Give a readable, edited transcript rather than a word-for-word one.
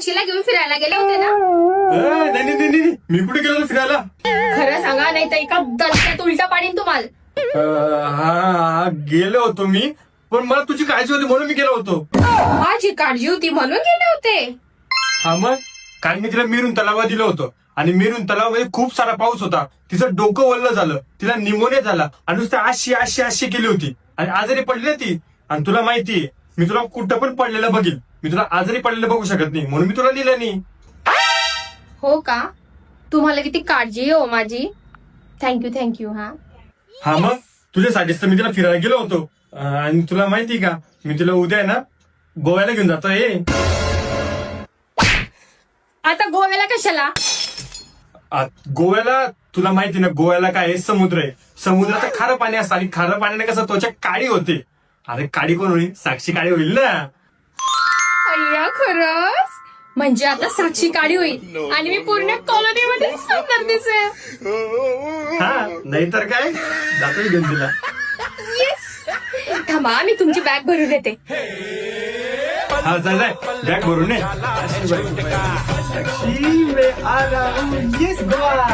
साक्षीला घेऊन फिरायला गेले होते ना? नाही नाही नाही, मी कुठे गेलो होतो फिरायला? खरं सांगा, नाही तर एका दणक्यात उलटा पाडीन तुम्हाला. हा गेलो होतो मी, पण मला तुझी काळजी होती म्हणून मी गेलो होतो. माझी काळजी होती म्हणून गेले होते. हा मग, कारण मी तिला मिरून तलावात दिलं होतं आणि मिरून तलावामध्ये खूप सारा पाऊस होता. तिचं डोकं वल्ल झालं, तिला निमोनिया झाला आणि नुसतं आशी केली होती आणि आजारी पडली ना ती. आणि तुला माहितीये, मी तुला कुठं पण पडलेलं बघील, मी तुला आजारी पडलेलं बघू शकत नाही, म्हणून मी तुला दिलं नाही. हो का? तुम्हाला किती काळजी आहे हो माझी. थँक्यू. हा मग, तुझ्यासाठीच तर मी तिला फिरायला गेलो होतो. आणि तुला माहिती का, मी तुला उद्या आहे ना गोव्याला घेऊन जातोय. आता गोव्याला कशाला? गोव्याला तुला माहिती ना, गोव्याला काय आहे, समुद्र आहे. समुद्राचं खारं पाणी असतं आणि खारं पाण्याने कसं त्वचा काळी होते. अरे काळी कोण होईल? साक्षी काळी होईल ना. अय्या, खरंच? म्हणजे आता साक्षी काळी होईल आणि मी पूर्ण कॉलनीमध्ये सुंदर दिसेल. हा नाहीतर काय, जातोय घेऊन तिला. येस. थांबा, मी तुमची बॅग भरून येते. हा जाय बॅग भरून ये. साक्षी मैं आ रहा हूं, येस गोवा.